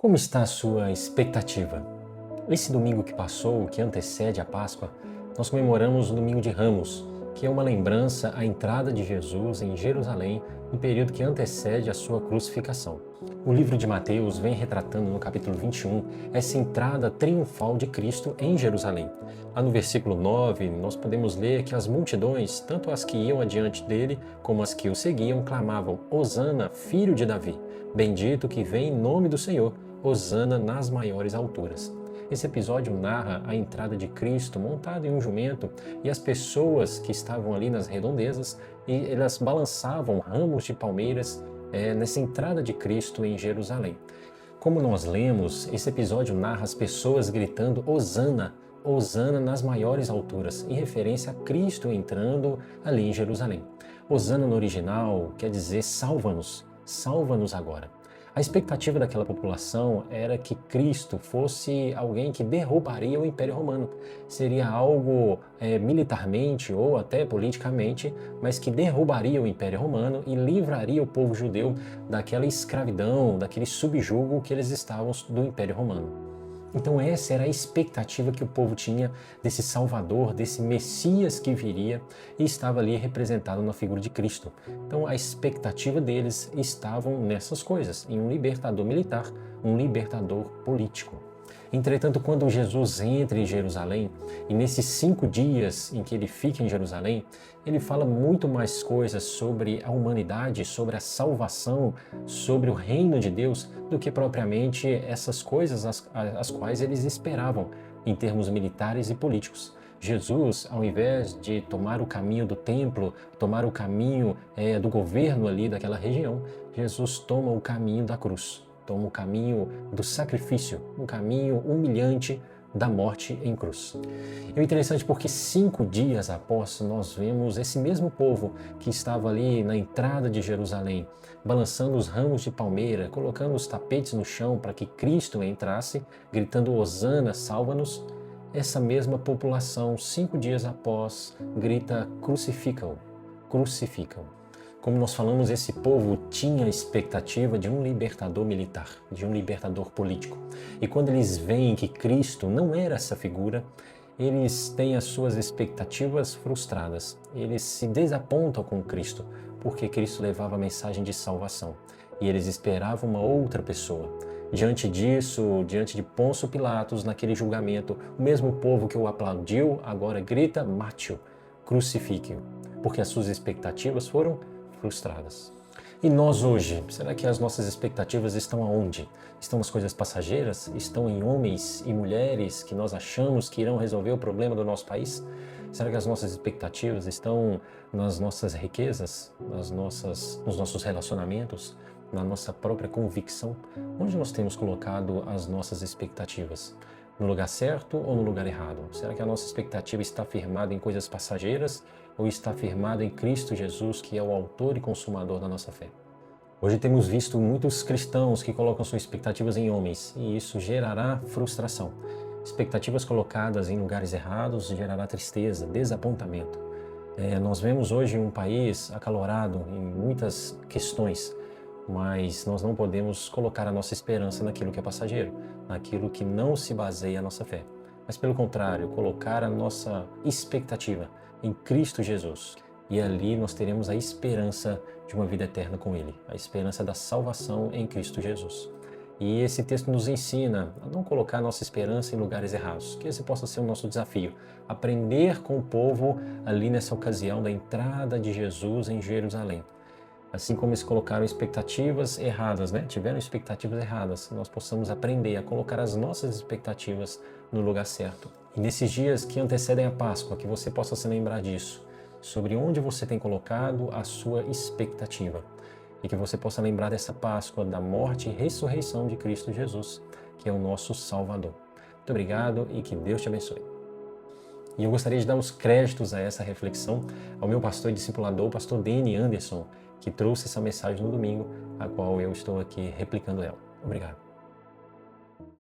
Como está a sua expectativa? Esse domingo que passou, que antecede a Páscoa, nós comemoramos o Domingo de Ramos, que é uma lembrança à entrada de Jesus em Jerusalém no período que antecede a sua crucificação. O livro de Mateus vem retratando no capítulo 21 essa entrada triunfal de Cristo em Jerusalém. Lá no versículo 9, nós podemos ler que as multidões, tanto as que iam adiante dele como as que o seguiam, clamavam: Hosana, filho de Davi, bendito que vem em nome do Senhor, Hosana nas maiores alturas. Esse episódio narra a entrada de Cristo montado em um jumento e as pessoas que estavam ali nas redondezas e elas balançavam ramos de palmeiras nessa entrada de Cristo em Jerusalém. Como nós lemos, esse episódio narra as pessoas gritando Hosana, Hosana nas maiores alturas, em referência a Cristo entrando ali em Jerusalém. Hosana no original quer dizer salva-nos, salva-nos agora. A expectativa daquela população era que Cristo fosse alguém que derrubaria o Império Romano. Seria algo militarmente ou até politicamente, mas que derrubaria o Império Romano e livraria o povo judeu daquela escravidão, daquele subjugo que eles estavam do Império Romano. Então essa era a expectativa que o povo tinha desse Salvador, desse Messias que viria e estava ali representado na figura de Cristo. Então a expectativa deles estavam nessas coisas, em um libertador militar, um libertador político. Entretanto, quando Jesus entra em Jerusalém, e nesses 5 dias em que ele fica em Jerusalém, ele fala muito mais coisas sobre a humanidade, sobre a salvação, sobre o reino de Deus, do que propriamente essas coisas as quais eles esperavam em termos militares e políticos. Jesus, ao invés de tomar o caminho do templo, tomar o caminho do governo ali daquela região, Jesus toma o caminho da cruz. Toma o caminho do sacrifício, um caminho humilhante da morte em cruz. É interessante porque 5 dias após nós vemos esse mesmo povo que estava ali na entrada de Jerusalém, balançando os ramos de palmeira, colocando os tapetes no chão para que Cristo entrasse, gritando Hosana, salva-nos. Essa mesma população, 5 dias após, grita crucifica-o, crucifica-o. Como nós falamos, esse povo tinha a expectativa de um libertador militar, de um libertador político. E quando eles veem que Cristo não era essa figura, eles têm as suas expectativas frustradas. Eles se desapontam com Cristo, porque Cristo levava a mensagem de salvação. E eles esperavam uma outra pessoa. Diante disso, diante de Pôncio Pilatos, naquele julgamento, o mesmo povo que o aplaudiu agora grita: mate-o, crucifique-o, porque as suas expectativas foram frustradas. E nós hoje, será que as nossas expectativas estão aonde? Estão nas coisas passageiras? Estão em homens e mulheres que nós achamos que irão resolver o problema do nosso país? Será que as nossas expectativas estão nas nossas riquezas, nos nossos relacionamentos, na nossa própria convicção? Onde nós temos colocado as nossas expectativas? No lugar certo ou no lugar errado? Será que a nossa expectativa está firmada em coisas passageiras ou está firmada em Cristo Jesus, que é o autor e consumador da nossa fé? Hoje temos visto muitos cristãos que colocam suas expectativas em homens e isso gerará frustração. Expectativas colocadas em lugares errados gerará tristeza, desapontamento. Nós vemos hoje um país acalorado em muitas questões, mas nós não podemos colocar a nossa esperança naquilo que é passageiro, naquilo que não se baseia a nossa fé. Mas pelo contrário, colocar a nossa expectativa em Cristo Jesus. E ali nós teremos a esperança de uma vida eterna com Ele, a esperança da salvação em Cristo Jesus. E esse texto nos ensina a não colocar a nossa esperança em lugares errados, que esse possa ser o nosso desafio, aprender com o povo ali nessa ocasião da entrada de Jesus em Jerusalém. Assim como eles colocaram expectativas erradas, tiveram expectativas erradas, nós possamos aprender a colocar as nossas expectativas no lugar certo. E nesses dias que antecedem a Páscoa, que você possa se lembrar disso, sobre onde você tem colocado a sua expectativa. E que você possa lembrar dessa Páscoa, da morte e ressurreição de Cristo Jesus, que é o nosso Salvador. Muito obrigado e que Deus te abençoe. E eu gostaria de dar os créditos a essa reflexão ao meu pastor e discipulador, o pastor Danny Anderson, que trouxe essa mensagem no domingo, a qual eu estou aqui replicando ela. Obrigado.